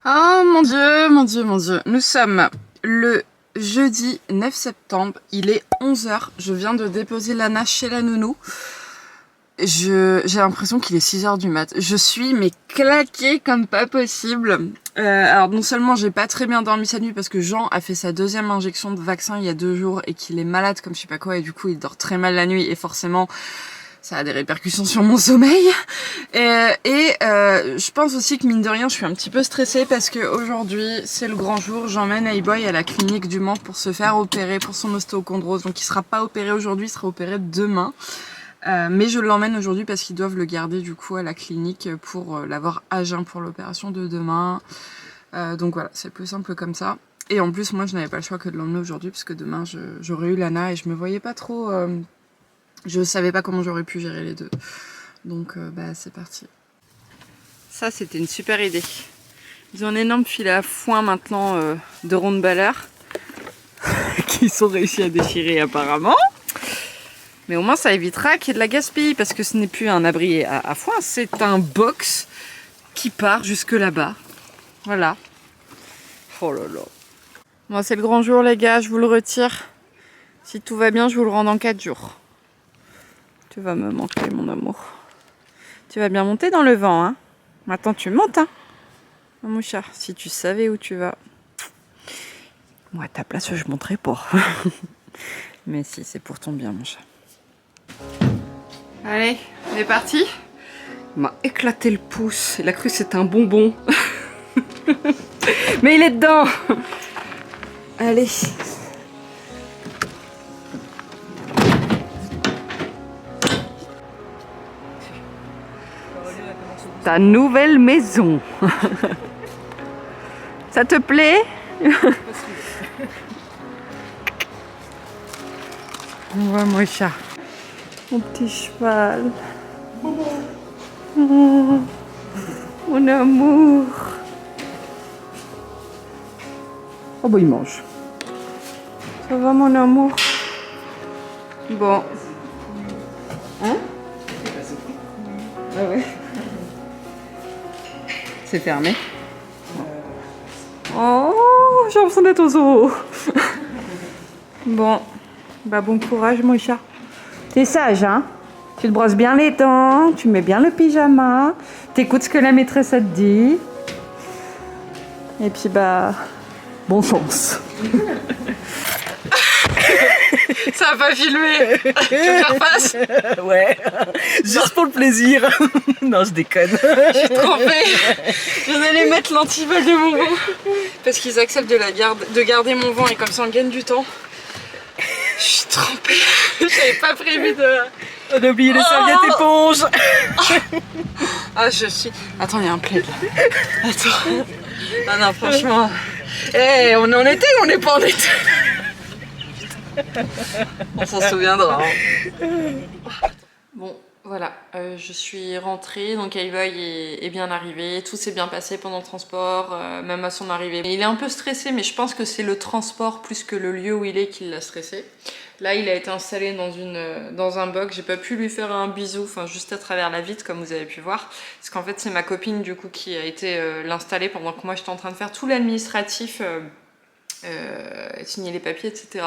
Oh mon dieu, mon dieu, mon dieu. Nous sommes le jeudi 9 septembre, il est 11 h. Je viens de déposer Lana chez la nounou. J'ai l'impression qu'il est 6 h du mat. Je suis mais claquée comme pas possible. Alors non seulement j'ai pas très bien dormi cette nuit parce que Jean a fait sa deuxième injection de vaccin il y a 2 jours et qu'il est malade comme je sais pas quoi et du coup il dort très mal la nuit et forcément ça a des répercussions sur mon sommeil. Je pense aussi que mine de rien, je suis un petit peu stressée parce que aujourd'hui c'est le grand jour. J'emmène A-Boy à la clinique du Mans pour se faire opérer pour son ostéochondrose. Donc il sera pas opéré aujourd'hui, il sera opéré demain. Mais je l'emmène aujourd'hui parce qu'ils doivent le garder du coup à la clinique pour l'avoir à jeun pour l'opération de demain. Donc voilà, c'est plus simple comme ça. Et en plus, moi je n'avais pas le choix que de l'emmener aujourd'hui parce que demain j'aurais eu Lana et je me voyais pas trop. Je savais pas comment j'aurais pu gérer les deux. Donc bah c'est parti. Ça c'était une super idée. Ils ont un énorme filet à foin maintenant de ronde balleur qu'ils ont réussi à déchirer apparemment. Mais au moins ça évitera qu'il y ait de la gaspille parce que ce n'est plus un abri à foin, c'est un box qui part jusque là-bas. Voilà. Oh là là. Bon, c'est le grand jour les gars, je vous le retire. Si tout va bien, je vous le rends dans 4 jours. Tu vas me manquer mon amour. Tu vas bien monter dans le vent, hein. Maintenant tu montes, hein. Oh, mon chat, si tu savais où tu vas. Moi à ta place, je monterais pas. Mais si, c'est pour ton bien mon chat. Allez, on est parti. Il m'a éclaté le pouce. Il a cru que c'était un bonbon. Mais il est dedans. Allez. Ta nouvelle maison. Ça te plaît? On voit mon chat. Mon petit cheval. Oh, mon amour. Oh bah il mange. Ça va mon amour? Bon. Hein? Ah ouais. C'est fermé. Oh, j'ai l'impression d'être au zoo. Bon. Bah bon courage mon chat. T'es sage hein? Tu te brosses bien les dents, tu mets bien le pyjama, t'écoutes ce que la maîtresse a te dit. Et puis bah, bon chance. Ça a pas filmé. Tu veux que je refasse? Ouais, juste pour le plaisir. Non, je déconne. Je suis trempée. J'en allais mettre l'antivol de mon vent. Parce qu'ils acceptent de garder mon vent et comme ça on gagne du temps. Je suis trempée. J'avais pas prévu de... On a oublié les serviettes éponges. Ah je suis... Attends, il y a un plaid là. Attends. Ah non, franchement... Eh, on est en été ou on n'est pas en été? On s'en souviendra. Hein. Bon, voilà, je suis rentrée, donc A-Boy est bien arrivé, tout s'est bien passé pendant le transport, même à son arrivée. Il est un peu stressé, mais je pense que c'est le transport plus que le lieu où il est qui l'a stressé. Là, il a été installé dans un box, j'ai pas pu lui faire un bisou, enfin juste à travers la vitre, comme vous avez pu voir. Parce qu'en fait, c'est ma copine du coup qui a été l'installer pendant que moi j'étais en train de faire tout l'administratif, signer les papiers, etc.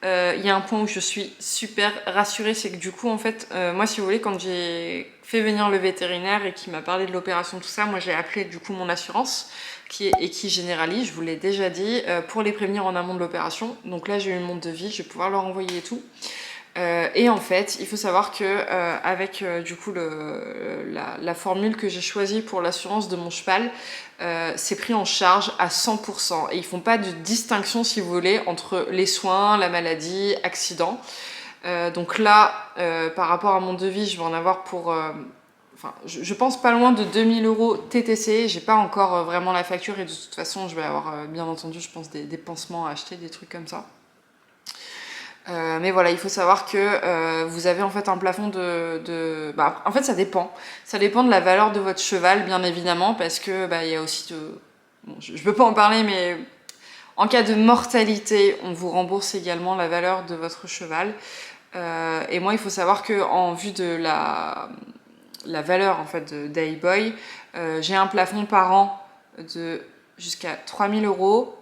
Il y a un point où je suis super rassurée, c'est que du coup en fait moi si vous voulez quand j'ai fait venir le vétérinaire et qu'il m'a parlé de l'opération tout ça, moi j'ai appelé du coup mon assurance qui généralise, je vous l'ai déjà dit, pour les prévenir en amont de l'opération. Donc là j'ai eu une montre de vie, je vais pouvoir leur envoyer et tout. Et en fait, il faut savoir que avec du coup la formule que j'ai choisie pour l'assurance de mon cheval, c'est pris en charge à 100%. Et ils font pas de distinction, si vous voulez, entre les soins, la maladie, accident. Donc là, par rapport à mon devis, je vais en avoir pour... Enfin, je pense pas loin de 2000 € TTC. J'ai pas encore vraiment la facture et de toute façon, je vais avoir bien entendu, je pense, des pansements à acheter, des trucs comme ça. Mais voilà, il faut savoir que vous avez en fait un plafond bah, en fait ça dépend. Ça dépend de la valeur de votre cheval, bien évidemment, parce que bah, y a aussi de... Bon, je peux pas en parler, mais en cas de mortalité, on vous rembourse également la valeur de votre cheval. Et moi, il faut savoir que en vue de la valeur en fait d'A-Boy, j'ai un plafond par an de jusqu'à 3 000 €.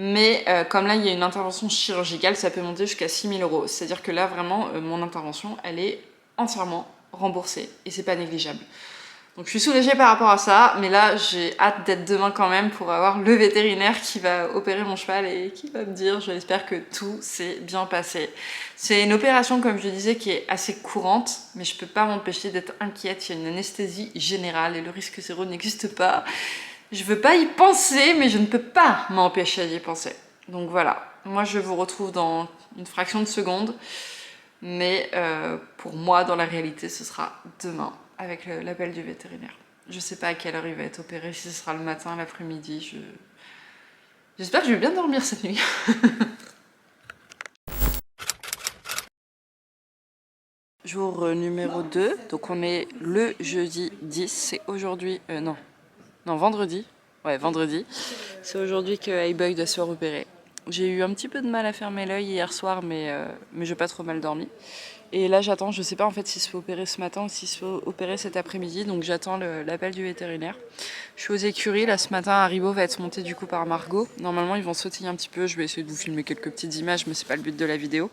Mais comme là, il y a une intervention chirurgicale, ça peut monter jusqu'à 6 000 €. C'est-à-dire que là, vraiment, mon intervention, elle est entièrement remboursée. Et c'est pas négligeable. Donc je suis soulagée par rapport à ça. Mais là, j'ai hâte d'être demain quand même pour avoir le vétérinaire qui va opérer mon cheval et qui va me dire, je l'espère, que tout s'est bien passé. C'est une opération, comme je disais, qui est assez courante. Mais je peux pas m'empêcher d'être inquiète. Il y a une anesthésie générale et le risque zéro n'existe pas. Je veux pas y penser, mais je ne peux pas m'empêcher d'y penser. Donc voilà, moi je vous retrouve dans une fraction de seconde, mais pour moi, dans la réalité, ce sera demain, avec l'appel du vétérinaire. Je sais pas à quelle heure il va être opéré, si ce sera le matin, l'après-midi, j'espère que je vais bien dormir cette nuit. Jour numéro 2, donc on est le jeudi 10, c'est aujourd'hui... Non, vendredi. Ouais, vendredi. C'est aujourd'hui que Hey-Boy doit se faire opérer. J'ai eu un petit peu de mal à fermer l'œil hier soir, mais j'ai pas trop mal dormi. Et là, j'attends, je sais pas en fait s'il se fait opérer ce matin ou s'il se fait opérer cet après-midi, donc j'attends l'appel du vétérinaire. Je suis aux écuries, là ce matin, Haribo va être monté du coup par Margot. Normalement, ils vont sautiller un petit peu, je vais essayer de vous filmer quelques petites images, mais c'est pas le but de la vidéo.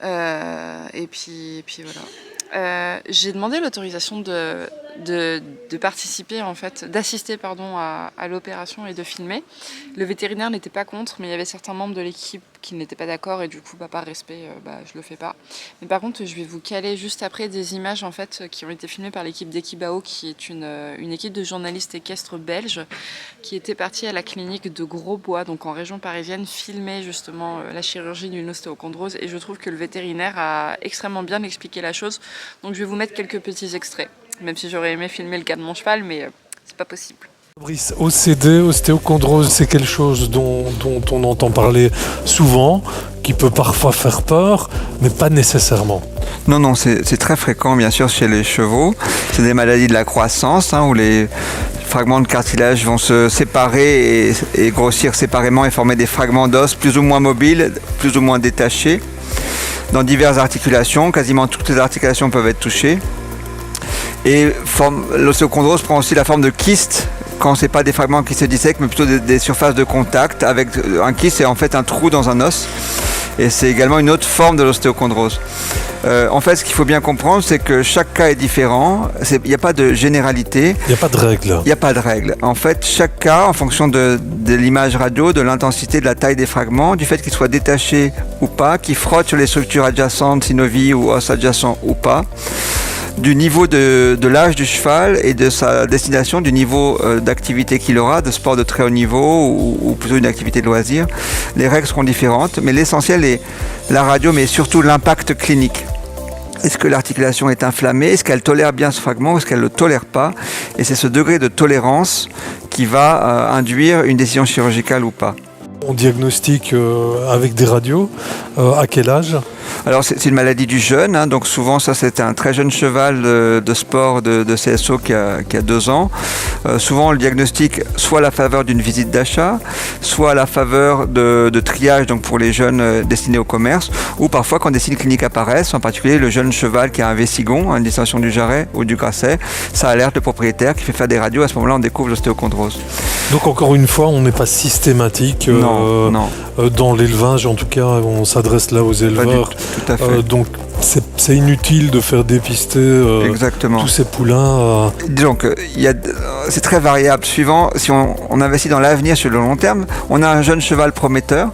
Et puis voilà. J'ai demandé l'autorisation de participer en fait, d'assister à l'opération et de filmer. Le vétérinaire n'était pas contre, mais il y avait certains membres de l'équipe qui n'étaient pas d'accord et du coup, par respect, je le fais pas. Mais par contre, je vais vous caler juste après des images en fait qui ont été filmées par l'équipe d'Equibao, qui est une équipe de journalistes équestres belges qui était partie à la clinique de Grosbois, donc en région parisienne, filmer justement la chirurgie d'une ostéochondrose. Et je trouve que le vétérinaire a extrêmement bien expliqué la chose. Donc je vais vous mettre quelques petits extraits, même si j'aurais aimé filmer le cas de mon cheval, mais c'est pas possible. Fabrice, OCD, ostéochondrose, c'est quelque chose dont on entend parler souvent, qui peut parfois faire peur, mais pas nécessairement. Non, c'est très fréquent bien sûr chez les chevaux. C'est des maladies de la croissance où les fragments de cartilage vont se séparer et grossir séparément et former des fragments d'os plus ou moins mobiles, plus ou moins détachés. Dans diverses articulations, quasiment toutes les articulations peuvent être touchées. Et l'ostéochondrose prend aussi la forme de kystes, quand ce n'est pas des fragments qui se dissèquent, mais plutôt des surfaces de contact. Avec un kyste, c'est en fait un trou dans un os. Et c'est également une autre forme de l'ostéochondrose. En fait, ce qu'il faut bien comprendre, c'est que chaque cas est différent. Il n'y a pas de généralité. Il n'y a pas de règle. Il n'y a pas de règle. En fait, chaque cas, en fonction de l'image radio, de l'intensité, de la taille des fragments, du fait qu'ils soient détachés ou pas, qu'ils frottent sur les structures adjacentes, synovies ou os adjacents ou pas, du niveau de l'âge du cheval et de sa destination, du niveau d'activité qu'il aura, de sport de très haut niveau ou plutôt une activité de loisir. Les règles seront différentes, mais l'essentiel est la radio, mais surtout l'impact clinique. Est-ce que l'articulation est inflammée? Est-ce qu'elle tolère bien ce fragment? Est-ce qu'elle ne le tolère pas? Et c'est ce degré de tolérance qui va induire une décision chirurgicale ou pas. On diagnostique avec des radios. À quel âge? Alors c'est une maladie du jeune, donc souvent ça c'est un très jeune cheval de sport de CSO qui a 2 ans. Souvent on le diagnostique soit à la faveur d'une visite d'achat, soit à la faveur de triage, donc pour les jeunes destinés au commerce, ou parfois quand des signes cliniques apparaissent, en particulier le jeune cheval qui a un vessigon, une distension du jarret ou du grasset, ça alerte le propriétaire qui fait faire des radios. À ce moment-là on découvre l'ostéochondrose. Donc encore une fois, on n'est pas systématique non. Dans l'élevage, en tout cas on s'adresse là aux éleveurs. Tout à fait. Donc c'est inutile de faire dépister tous ces poulains. Disons que c'est très variable. Suivant, si on investit dans l'avenir sur le long terme, on a un jeune cheval prometteur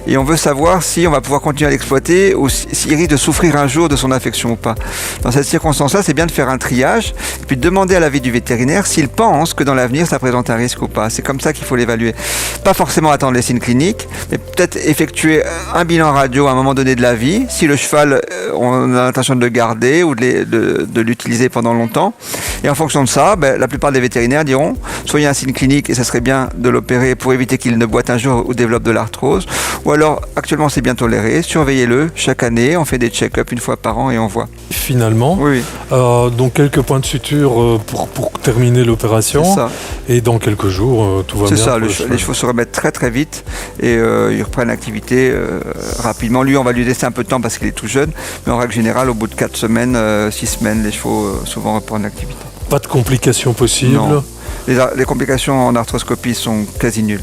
et on veut savoir si on va pouvoir continuer à l'exploiter ou s'il risque de souffrir un jour de son affection ou pas. Dans cette circonstance-là, c'est bien de faire un triage et puis de demander à l'avis du vétérinaire s'il pense que dans l'avenir ça présente un risque ou pas. C'est comme ça qu'il faut l'évaluer. Pas forcément attendre les signes cliniques, mais peut-être effectuer un bilan radio à un moment donné de la vie. Si le cheval, on a l'intention de le garder ou de l'utiliser pendant longtemps. Et en fonction de ça, la plupart des vétérinaires diront soit il y a un signe clinique et ça serait bien de l'opérer pour éviter qu'il ne boite un jour ou développe de l'arthrose, ou alors actuellement c'est bien toléré, surveillez-le chaque année, on fait des check-up une fois par an et on voit. Finalement, oui. Donc quelques points de suture pour terminer l'opération. C'est ça. Et dans quelques jours, tout va bien. C'est ça, les chevaux se remettent très très vite et ils reprennent l'activité rapidement. Lui, on va lui laisser un peu de temps parce qu'il est tout jeune, mais en règle générale, au bout de 4 semaines, 6 semaines, les chevaux souvent reprennent l'activité. Pas de complications possibles? Les complications en arthroscopie sont quasi nulles.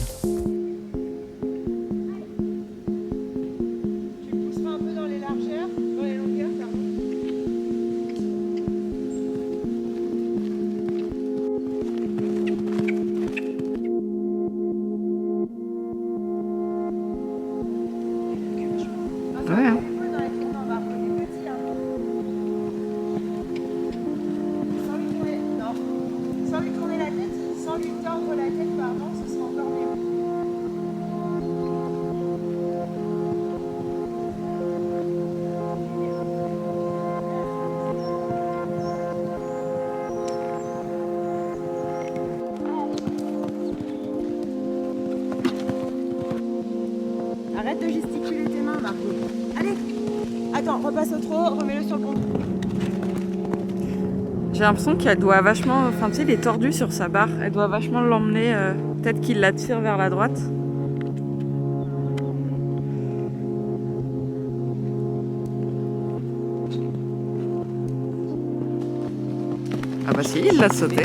Arrête de gesticuler tes mains, Margot. Allez, attends, repasse au trot, remets-le sur le pont. J'ai l'impression qu'elle doit vachement... Enfin, tu sais, il est tordu sur sa barre. Elle doit vachement l'emmener. Peut-être qu'il la tire vers la droite. Ah bah si, il l'a sauté.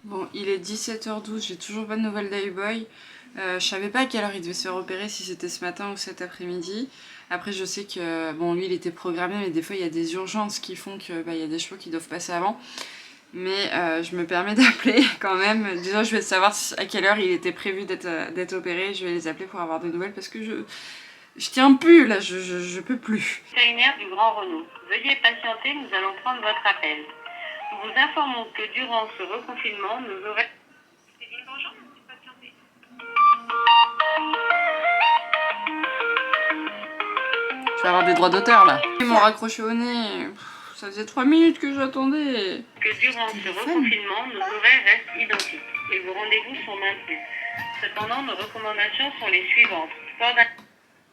Bon, il est 17h12, j'ai toujours pas de nouvelles d'I-Boy. Je savais pas à quelle heure il devait se faire opérer, si c'était ce matin ou cet après-midi. Après, je sais que, bon, lui, il était programmé, mais des fois, il y a des urgences qui font que, il y a des chevaux qui doivent passer avant. Mais je me permets d'appeler quand même. Déjà, je vais savoir à quelle heure il était prévu d'être opéré. Je vais les appeler pour avoir des nouvelles parce que je tiens plus, là, je peux plus. Vétérinaire du Grand Renault. Veuillez patienter, nous allons prendre votre appel. Nous vous informons que durant ce reconfinement, nous aurons... Bonjour, merci de patienter. Je vais avoir des droits d'auteur, là. Ils m'ont raccroché au nez. Ça faisait 3 minutes que j'attendais. Que durant ce reconfinement, nos horaires restent identiques et vos rendez-vous sont maintenus. Cependant, nos recommandations sont les suivantes.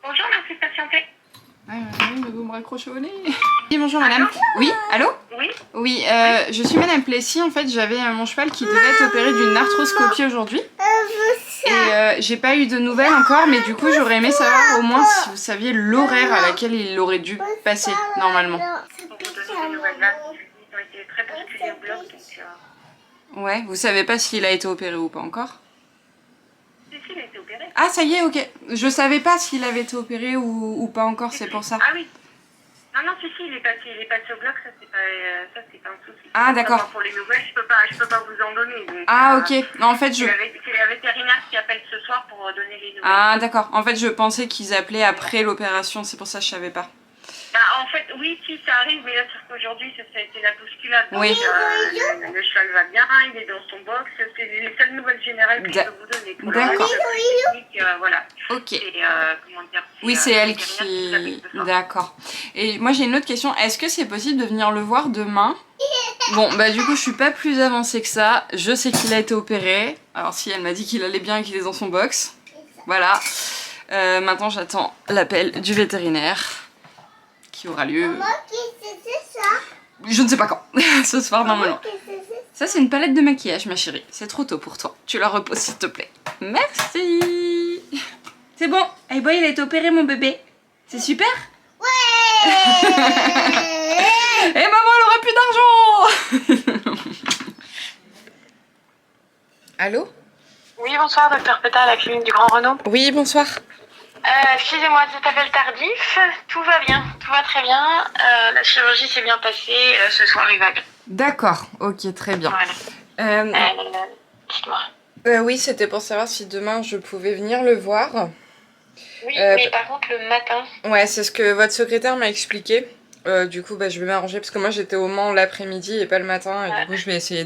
Bonjour, merci de patienter. Ouais, mais vous me raccrochez au nez. Oui, bonjour madame. Oui, allô? Oui. Oui, je suis madame Plessis. En fait, j'avais mon cheval qui devait être opéré d'une arthroscopie aujourd'hui. Et j'ai pas eu de nouvelles encore, mais du coup, j'aurais aimé savoir au moins si vous saviez l'horaire à laquelle il aurait dû passer normalement. Pour vous donner des nouvelles là, ils ont été très bousculés au bloc, donc... Ouais, vous savez pas s'il a été opéré ou pas encore? Si, il a été opéré. Ah, ça y est, ok. Je savais pas s'il avait été opéré ou pas encore, c'est pour ça. Ah oui. Non, si, il est passé au bloc, ça c'est pas un souci. Ah, d'accord. Pour les nouvelles, je peux pas vous en donner. Donc, Ah, ok. Non, en fait, c'est la vétérinaire qui appelle ce soir pour donner les nouvelles. Ah, d'accord. En fait, je pensais qu'ils appelaient après l'opération, c'est pour ça que je savais pas. Bah, en fait, oui, si, ça arrive, mais là, sauf qu'aujourd'hui, ça a été la bousculade. Donc, Oui. le cheval va bien, il est dans son box, c'est les seules nouvelles générales que je peux vous donner. Pour le reste, D'accord. technique, voilà. Ok. Et, comment dire, Oui, c'est elle vétérinaire qui... s'appelle ce soir. D'accord. Et moi, j'ai une autre question. Est-ce que c'est possible de venir le voir demain? Bon, bah du coup, je suis pas plus avancée que ça. Je sais qu'il a été opéré. Alors si, elle m'a dit qu'il allait bien et qu'il est dans son box. Voilà. Maintenant, j'attends l'appel du vétérinaire qui aura lieu... Maman, qu'est-ce que c'est ça? Je ne sais pas quand. Ce soir, normalement. Ça, c'est une palette de maquillage, ma chérie. C'est trop tôt pour toi. Tu la reposes, s'il te plaît. Merci. C'est bon. Hey boy, il a été opéré, mon bébé. C'est super. Ouais. Et maman, elle aura plus d'argent. Allô? Oui, bonsoir, docteur Péta à la clinique du Grand Renault. Oui, bonsoir. Excusez-moi de cet appel tardif. Tout va bien, tout va très bien. La chirurgie s'est bien passée. Ce soir, il va bien. D'accord. Ok, très bien. Voilà. Dites-moi. Oui, c'était pour savoir si demain, je pouvais venir le voir. Oui, mais par contre, le matin. Ouais, c'est ce que votre secrétaire m'a expliqué. Du coup, je vais m'arranger parce que moi, j'étais au Mans l'après-midi et pas le matin. Et du coup, je vais essayer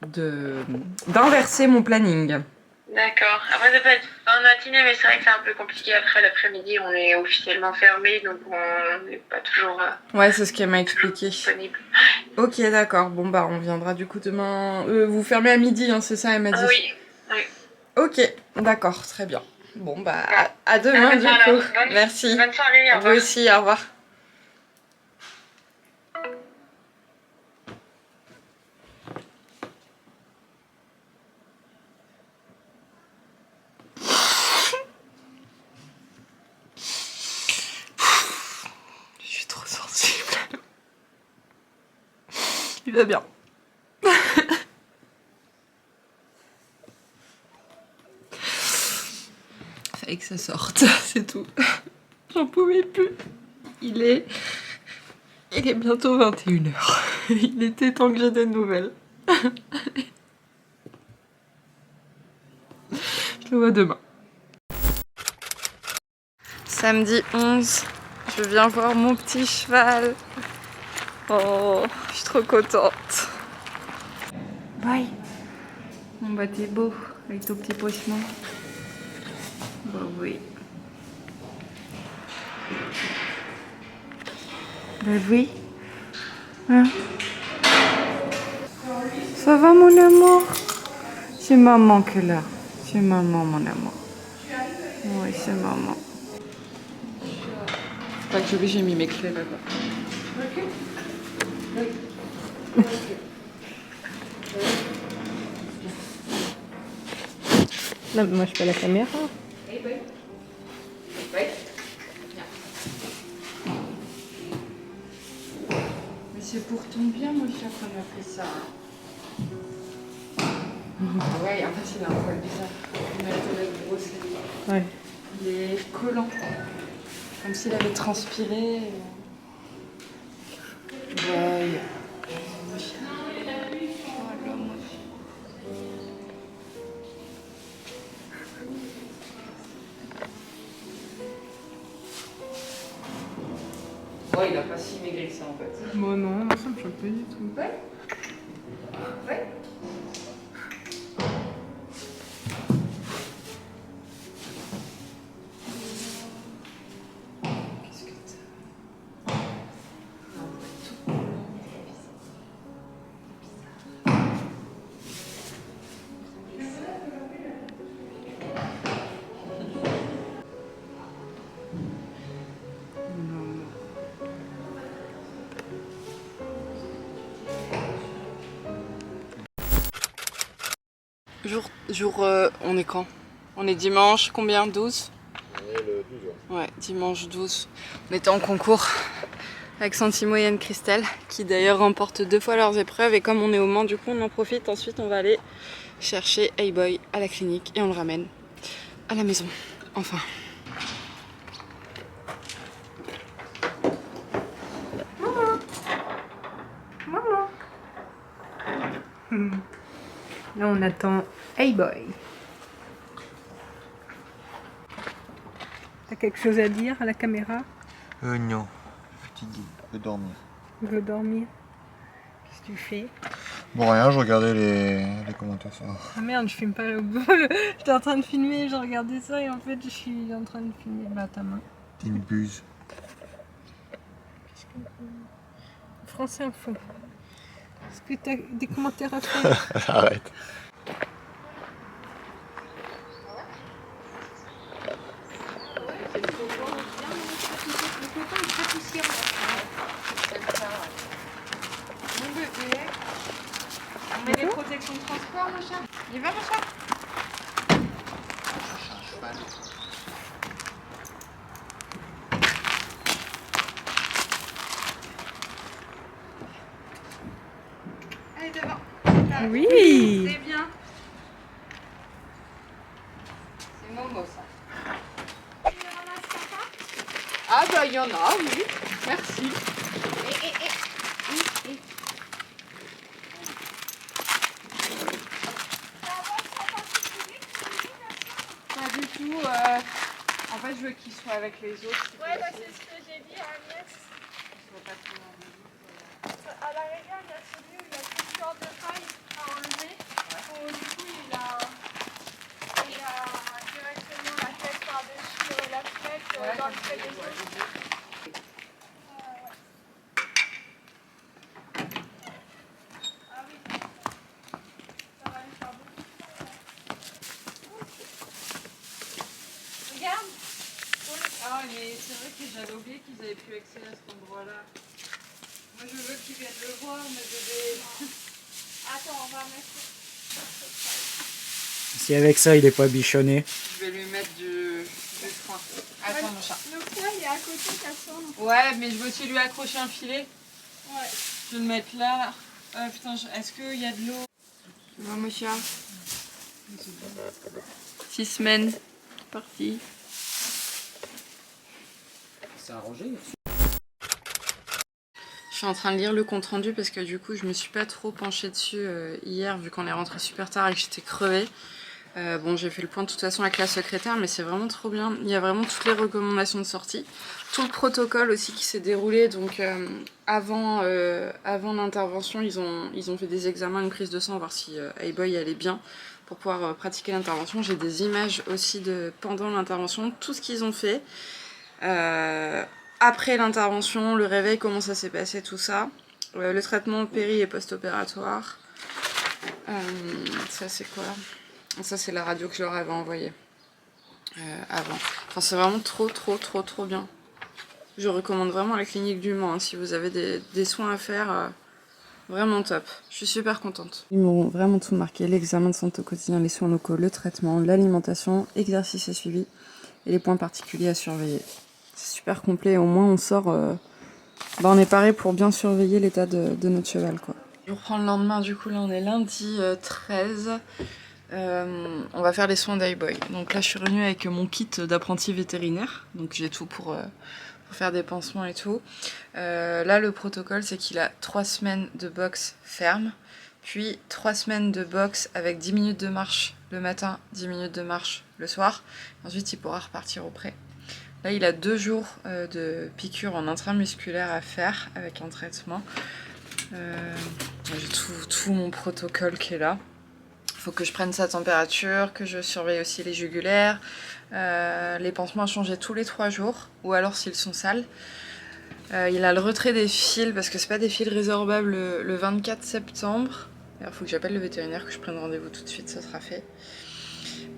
d'inverser mon planning. D'accord. Après, ça peut être en matinée, mais c'est vrai que c'est un peu compliqué. Après, l'après-midi, on est officiellement fermé, donc on n'est pas toujours Ouais, c'est ce qu'elle m'a expliqué. disponible. Ok, d'accord. Bon, on viendra du coup demain. Vous fermez à midi, hein, c'est ça, elle m'a dit. Oui. Ok, d'accord, très bien. Bon, à demain, du coup. Merci. Bonne soirée, au Vous revoir. aussi, au revoir. Il va bien. Fallait que ça sorte, c'est tout. J'en pouvais plus. Il est bientôt 21h. Il était temps que j'ai des nouvelles. Je le vois demain. Samedi 11, je viens voir mon petit cheval. Oh, je suis trop contente. Bye. Bon bah t'es beau avec ton petit poisson. Bah oui. Bah oui. Hein? Ça va mon amour? C'est maman qui est là. C'est maman mon amour. Oui c'est maman. C'est pas que j'ai mis mes clés là-bas. Non, mais moi je fais la caméra. Mais c'est pour ton bien, mon chat, qu'on a fait ça. Ouais, en fait, il a un poil bizarre. Il a la grosse. Ouais. Il est collant. Comme s'il avait transpiré. Ouais. Mon chat. Oh là, mon chat. Ouais, il a pas si maigri que ça en fait. Bon non, moi ça me choque pas du tout. Ouais. Ouais. Qu'est-ce que t'as? Non, pas tout. On est quand? On est dimanche, combien? 12? On est le 12. Ouais, dimanche 12. On était en concours avec Santimo et Anne Christelle, qui d'ailleurs remportent 2 fois leurs épreuves. Et comme on est au Mans, du coup, on en profite. Ensuite, on va aller chercher Hey-Boy à la clinique et on le ramène à la maison. Enfin. Là on attend Hey-Boy. T'as quelque chose à dire à la caméra? Non, fatigué, je veux dormir. Je veux dormir. Qu'est-ce que tu fais? Bon, rien, je regardais les commentaires ça. Ah merde, je filme pas le boule. J'étais en train de filmer, je regardais ça et en fait je suis en train de filmer ta main. T'es une buse. France Info. Est-ce que t'as des commentaires à faire? Arrête. Mon bébé. On met des protections de transport, mon chat. Il va, mon chat? Allez, devant. Oui. C'est bien. C'est Momo, ça. Ah bah il y en a, oui. Merci. Pas du tout. En fait, je veux qu'il soit avec les autres. Ouais, bah c'est ce que j'ai dit à Agnès. À la rigueur, il y a celui où il y a une sorte de faille à enlever. Où, du coup, il a directement la tête par-dessus la fenêtre dans le fait des autres. Ah oui, ça va lui faire beaucoup. Regarde. Ah mais c'est vrai que j'avais oublié qu'ils avaient pu accéder à cet endroit-là. Moi je veux qu'ils viennent le voir, mes bébés. Attends, on va mettre. Si avec ça il est pas bichonné. Je vais lui mettre du frein. Attends mon chat. Le poids, il est à côté, ça sonne. Ouais, mais je veux aussi lui accrocher un filet. Ouais. Je vais le mettre là. Putain, est-ce qu'il y a de l'eau? Va mon chat. 6 semaines. Parti. C'est arrangé. Je suis en train de lire le compte rendu parce que du coup je me suis pas trop penchée dessus hier vu qu'on est rentré super tard et que j'étais crevée. Bon, j'ai fait le point de toute façon avec la secrétaire, mais c'est vraiment trop bien. Il y a vraiment toutes les recommandations de sortie, tout le protocole aussi qui s'est déroulé. Donc avant l'intervention, ils ont fait des examens, une prise de sang, voir si iBoy allait bien pour pouvoir pratiquer l'intervention. J'ai des images aussi de pendant l'intervention, tout ce qu'ils ont fait. Après l'intervention, le réveil, comment ça s'est passé, tout ça. Le traitement péri et post-opératoire. Ça c'est quoi? Ça c'est la radio que je leur avais envoyée avant. Enfin c'est vraiment trop bien. Je recommande vraiment la clinique du Mans hein, si vous avez des soins à faire. Vraiment top. Je suis super contente. Ils m'ont vraiment tout marqué. L'examen de santé au quotidien, les soins locaux, le traitement, l'alimentation, exercice et suivi et les points particuliers à surveiller. C'est super complet. Au moins on sort... on est paré pour bien surveiller l'état de notre cheval quoi. Je reprends le lendemain du coup. Là on est lundi 13. On va faire les soins d'iBoy. Donc là je suis revenue avec mon kit d'apprenti vétérinaire. Donc j'ai tout pour faire des pansements et tout. Là le protocole c'est qu'il a 3 semaines de boxe ferme. Puis 3 semaines de boxe avec 10 minutes de marche le matin, 10 minutes de marche le soir. Ensuite il pourra repartir au pré. Là il a 2 jours de piqûre en intramusculaire à faire avec un traitement. J'ai tout mon protocole qui est là. Faut que je prenne sa température, que je surveille aussi les jugulaires, les pansements à changer tous les 3 jours, ou alors s'ils sont sales. Il a le retrait des fils, parce que c'est pas des fils résorbables le 24 septembre. Alors faut que j'appelle le vétérinaire, que je prenne rendez-vous tout de suite, ça sera fait.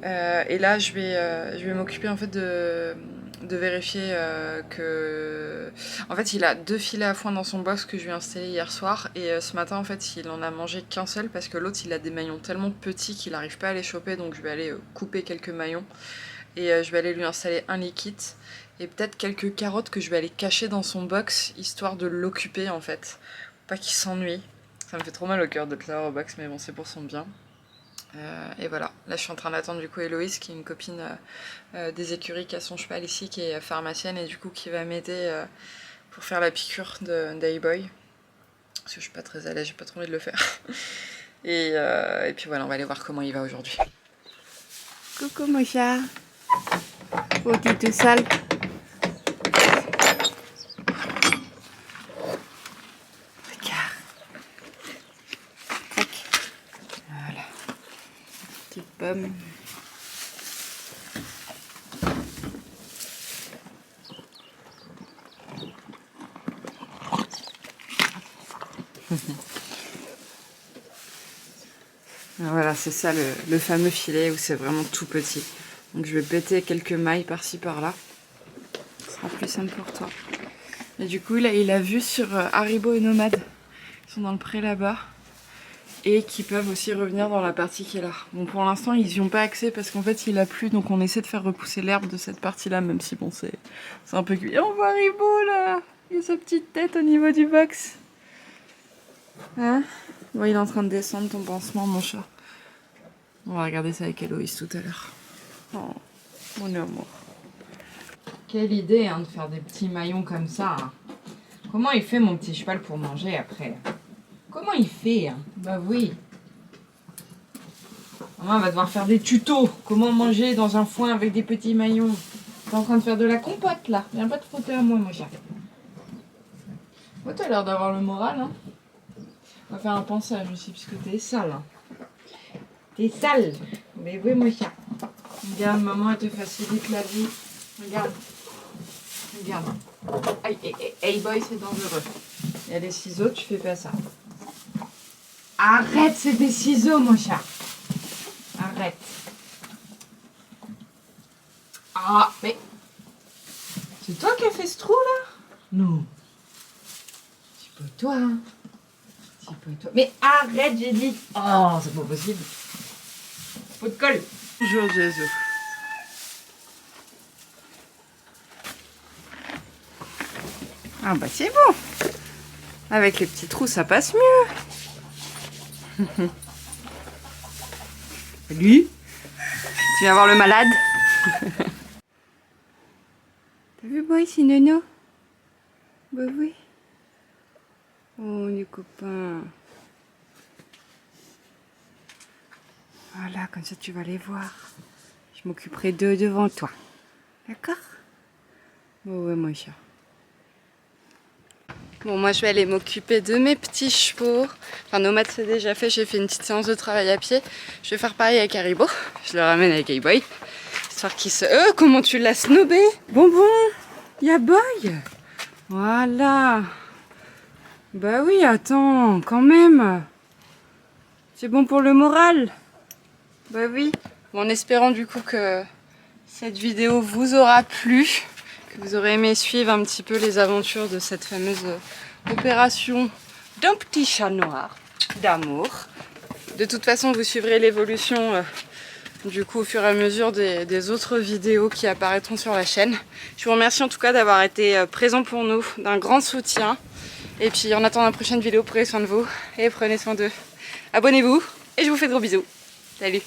Et là je vais m'occuper en fait de vérifier que... En fait il a 2 filets à foin dans son box que je lui ai installé hier soir et ce matin en fait il en a mangé qu'un seul parce que l'autre il a des maillons tellement petits qu'il n'arrive pas à les choper, donc je vais aller couper quelques maillons et je vais aller lui installer un liquide et peut-être quelques carottes que je vais aller cacher dans son box histoire de l'occuper en fait, pas qu'il s'ennuie. Ça me fait trop mal au cœur d'être là au box mais bon c'est pour son bien. Et voilà, là je suis en train d'attendre du coup Héloïse qui est une copine des écuries qui a son cheval ici, qui est pharmacienne et du coup qui va m'aider pour faire la piqûre d'iBoy. Parce que je suis pas très à l'aise, j'ai pas trop envie de le faire. Et puis voilà, on va aller voir comment il va aujourd'hui. Coucou mon chat. Oh t'es tout sale. Pomme. Voilà, c'est ça le fameux filet où c'est vraiment tout petit. Donc je vais péter quelques mailles par-ci par-là. Ce sera plus simple pour toi. Et du coup, là, il a vu sur Haribo et Nomade. Ils sont dans le pré là-bas. Et qui peuvent aussi revenir dans la partie qui est là. Bon, pour l'instant, ils n'y ont pas accès parce qu'en fait, il a plu. Donc on essaie de faire repousser l'herbe de cette partie-là, même si bon, c'est un peu cuit. Et on voit Haribo là. Il a sa petite tête au niveau du box. Hein? Bon, il est en train de descendre ton pansement, mon chat. On va regarder ça avec Héloïse tout à l'heure. Oh, mon amour. Quelle idée hein, de faire des petits maillons comme ça. Hein. Comment il fait mon petit cheval pour manger après? Comment il fait hein? Bah oui. Maman va devoir faire des tutos. Comment manger dans un foin avec des petits maillons. T'es en train de faire de la compote là. Viens pas te frotter à moi, mon chat. Oh, t'as l'air d'avoir le moral, hein. On va faire un pansage aussi, parce que t'es sale. Hein. T'es sale. Mais oui, mon chat. Regarde, maman, elle te facilite la vie. Regarde. Regarde. Aïe, hey boy, c'est dangereux. Il y a des ciseaux, tu fais pas ça. Arrête, c'est des ciseaux, mon chat. Arrête. Ah, mais... C'est toi qui as fait ce trou, là? Non. C'est pas toi, hein. C'est pas toi. Mais arrête, j'ai dit. Oh, c'est pas possible. Faut de colle. Bonjour, Jésus. Ah bah c'est bon. Avec les petits trous, ça passe mieux. Lui, tu viens voir le malade. T'as vu, boy, c'est Nono? Bah oui. Oh, les copains. Voilà, comme ça tu vas les voir. Je m'occuperai d'eux devant toi. D'accord? Oh ouais, mon chat. Bon, moi je vais aller m'occuper de mes petits chevaux. Enfin, Nomade c'est déjà fait, j'ai fait une petite séance de travail à pied. Je vais faire pareil avec Haribo. Je le ramène avec Hey-Boy. Histoire qu'il se... comment tu l'as snobé? Bonbon, y a Boy. Voilà. Bah oui, attends, quand même. C'est bon pour le moral. Bah oui. Bon, en espérant du coup que cette vidéo vous aura plu. Vous aurez aimé suivre un petit peu les aventures de cette fameuse opération d'un petit chat noir d'amour. De toute façon, vous suivrez l'évolution du coup au fur et à mesure des autres vidéos qui apparaîtront sur la chaîne. Je vous remercie en tout cas d'avoir été présent pour nous, d'un grand soutien. Et puis en attendant la prochaine vidéo, prenez soin de vous et prenez soin d'eux. Abonnez-vous et je vous fais de gros bisous. Salut!